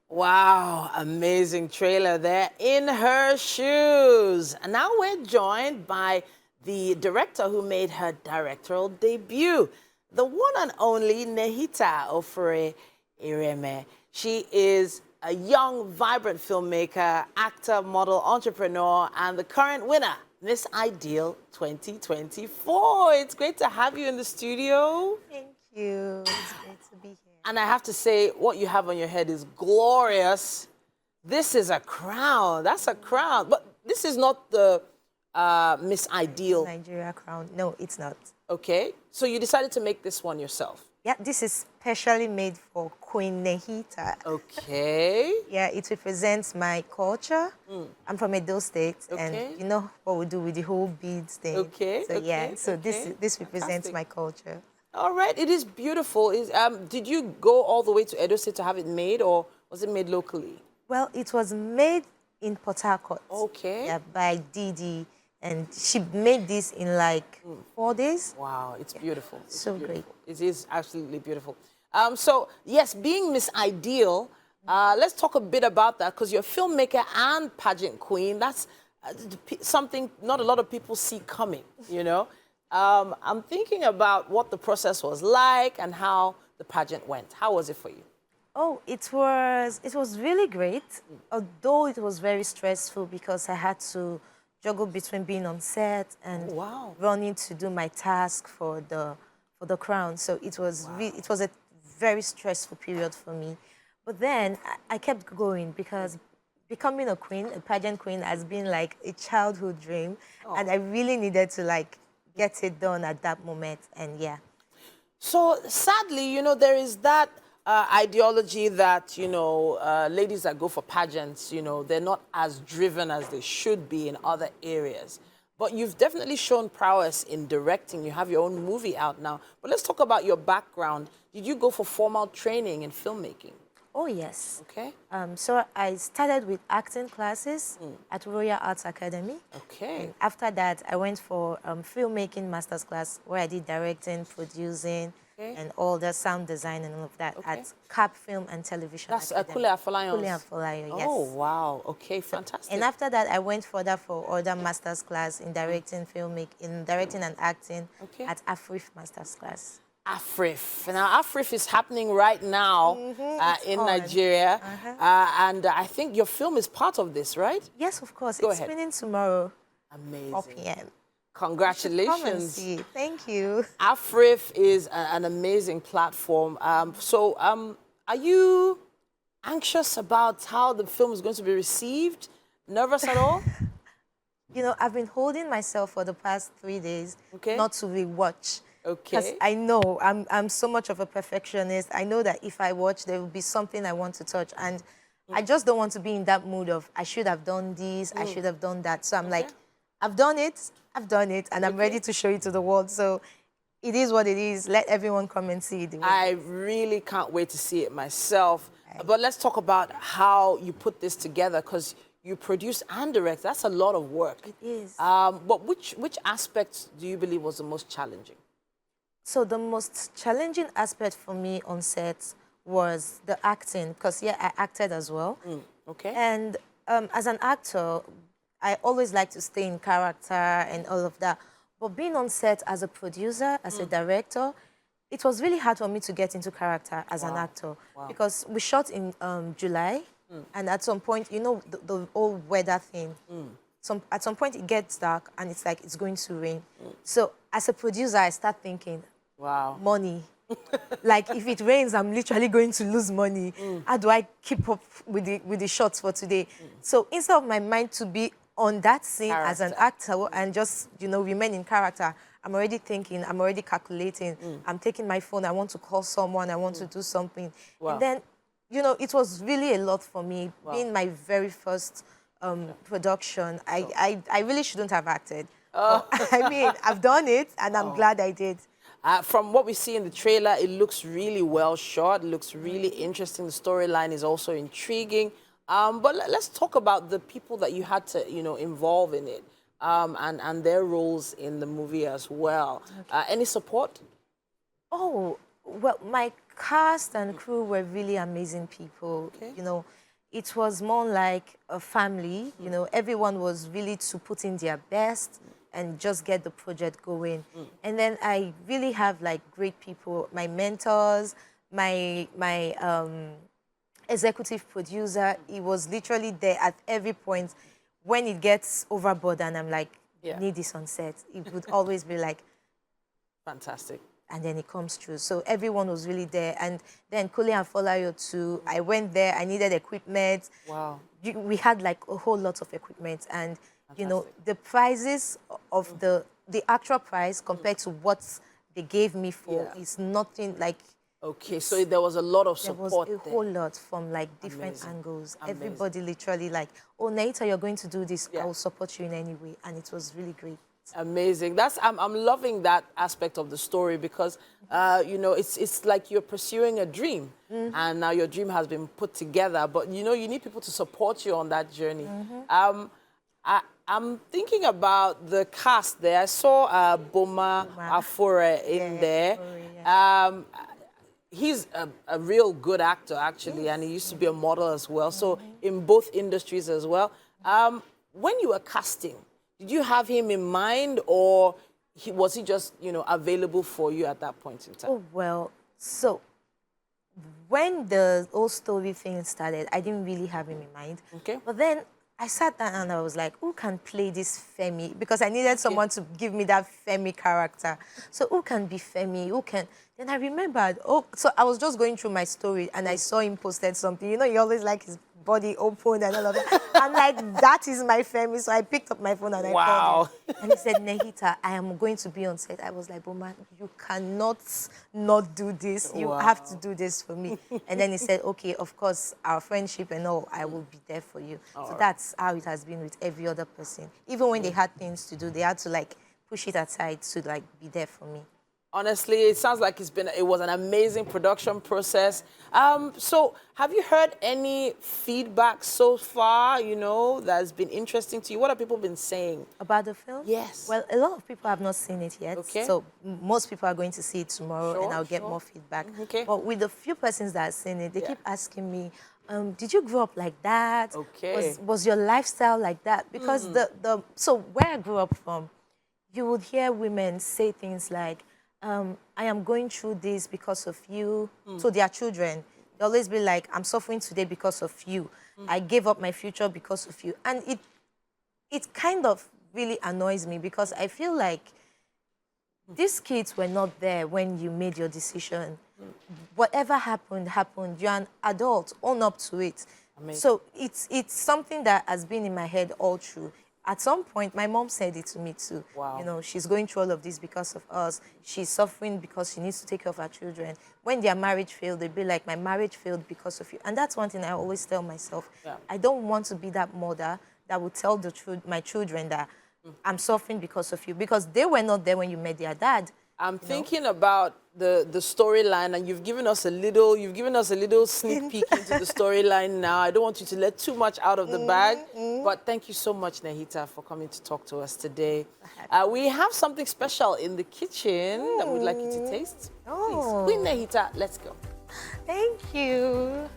Wow, amazing trailer there. In Her Shoes. And now we're joined by the director who made her directorial debut, the one and only Nehita Ofure Irieme. She is a young, vibrant filmmaker, actor, model, entrepreneur, and the current winner, Miss Ideal 2024. It's great to have you in the studio. Thank you. It's great to be here. And I have to say, what you have on your head is glorious. This is a crown. That's a crown. But this is not the Miss Ideal. Nigeria crown. No, it's not. Okay. So you decided to make this one yourself. Yeah, this is specially made for Queen Nehita. Okay. Yeah, it represents my culture. I'm from Edo State, Okay. and you know what we do with the whole beads thing. Okay, So yeah, okay, so okay. this represents Fantastic. my culture. All right. It is beautiful. Did you go all the way to Edo State to have it made, or was it made locally? Well, it was made in Port Harcourt. Okay. Yeah, by Didi, and she made this in like 4 days. Wow, it's beautiful. It's So beautiful. great. It is absolutely beautiful. So, yes, being Miss Ideal, let's talk a bit about that, because you're a filmmaker and pageant queen. That's something not a lot of people see coming, you know. I'm thinking about what the process was like and how the pageant went. How was it for you? Oh, it was really great, although it was very stressful because I had to juggle between being on set and Wow. running to do my task for the crown. So it was it was a very stressful period for me. But then I kept going because becoming a queen, a pageant queen, has been like a childhood dream, and I really needed to like get it done at that moment. And yeah. So sadly, you know, there is that ideology that, you know, ladies that go for pageants, you know, they're not as driven as they should be in other areas. But you've definitely shown prowess in directing. You have your own movie out now. But let's talk about your background. Did you go for formal training in filmmaking? Oh yes. Okay. So I started with acting classes at Royal Arts Academy. Okay. After that, I went for filmmaking master's class where I did directing, producing, and all the sound design and all of that at CAP Film and Television That's Academy. Kule Afolayan's. Kule Afolayan, yes. Oh, wow. Okay, fantastic. And after that, I went further for other master's class in directing, in directing and acting at AFRIF master's class. AFRIF. Now, AFRIF is happening right now in Nigeria. And I think your film is part of this, right? Yes, of course. Go it's ahead. screening tomorrow, Amazing. 4 p.m. Congratulations. Come and see. Thank you. AFRIF is an amazing platform. Are you anxious about how the film is going to be received? Nervous at all? You know, I've been holding myself for the past 3 days not to rewatch. Because Okay. I know I'm so much of a perfectionist. I know that if I watch, there will be something I want to touch. And I just don't want to be in that mood of, I should have done this, I should have done that. So I'm like, I've done it, and I'm ready to show it to the world. So it is what it is. Let everyone come and see it. I really can't wait to see it myself. But let's talk about how you put this together, because you produce and direct. That's a lot of work. It is. But which aspects do you believe was the most challenging? So the most challenging aspect for me on set was the acting, because yeah, I acted as well. Okay. And as an actor, I always like to stay in character and all of that. But being on set as a producer, as a director, it was really hard for me to get into character as an actor. Because we shot in July, and at some point, you know, the whole weather thing. At some point, it gets dark, and it's like it's going to rain. So as a producer, I start thinking, wow, money. Like, if it rains, I'm literally going to lose money. How do I keep up with the shots for today? So instead of my mind to be on that scene as an actor and just, you know, remain in character, I'm already thinking, I'm already calculating. I'm taking my phone, I want to call someone, I want to do something. And then, you know, it was really a lot for me. Being my very first production, I really shouldn't have acted. I mean, I've done it, and I'm glad I did. From what we see in the trailer, it looks really well shot. It looks really interesting. The storyline is also intriguing. But let's talk about the people that you had to, you know, involve in it, and their roles in the movie as well. Any support? Oh, well, my cast and crew were really amazing people. Okay. You know, it was more like a family. You know, everyone was really to put in their best and just get the project going. And then I really have like great people, my mentors, my executive producer. He was literally there at every point when it gets overboard and I'm like, need this on set. It would always be like, fantastic. And then it comes through. So everyone was really there. And then Kole and Folayo too, I went there, I needed equipment. Wow. We had like a whole lot of equipment. And, you know, the prices of the actual price compared to what they gave me for is nothing like... Okay, so there was a lot of support there was a whole lot from like different angles. Everybody literally like, oh, Nehita, you're going to do this. I will support you in any way. And it was really great. Amazing. I'm loving that aspect of the story because, you know, it's like you're pursuing a dream and now your dream has been put together. But, you know, you need people to support you on that journey. I'm thinking about the cast there. I saw Boma Afure in there. He's a real good actor, actually, and he used to be a model as well. So in both industries as well. When you were casting, did you have him in mind or was he just, you know, available for you at that point in time? Oh, well, so when the whole story thing started, I didn't really have him in mind. Okay. But then I sat down and I was like, who can play this Femi? Because I needed someone to give me that Femi character. So who can be Femi? Who can... Then I remembered, so I was just going through my story and I saw him posted something. You know, he always like his body open and all of that. I'm like, that is my Femi. So I picked up my phone and I called him. And he said, Nehita, I am going to be on set. I was like, Boma, you cannot not do this. You have to do this for me. And then he said, okay, of course, our friendship and all, I will be there for you. So that's how it has been with every other person. Even when they had things to do, they had to like push it aside to like be there for me. Honestly, it sounds like it was an amazing production process. So have you heard any feedback so far, you know, that's been interesting to you? What have people been saying? About the film? Yes. Well, a lot of people have not seen it yet. Okay. So most people are going to see it tomorrow and I'll get more feedback. Okay. But with the few persons that have seen it, they keep asking me, did you grow up like that? Okay. Was your lifestyle like that? Because so where I grew up from, you would hear women say things like, I am going through this because of you, to their children. They always be like, I'm suffering today because of you. I gave up my future because of you. And it kind of really annoys me because I feel like these kids were not there when you made your decision. Whatever happened, happened. You're an adult, own up to it. Amazing. So it's something that has been in my head all through. At some point, my mom said it to me too. Wow. You know, she's going through all of this because of us. She's suffering because she needs to take care of her children. When their marriage failed, they'd be like, my marriage failed because of you. And that's one thing I always tell myself. I don't want to be that mother that would tell my children that I'm suffering because of you. Because they were not there when you met their dad. I'm thinking about the storyline, and you've given us a little sneak peek into the storyline now. I don't want you to let too much out of the bag, but thank you so much, Nehita, for coming to talk to us today. We have something special in the kitchen that we'd like you to taste. Please, Queen Nehita, let's go. Thank you.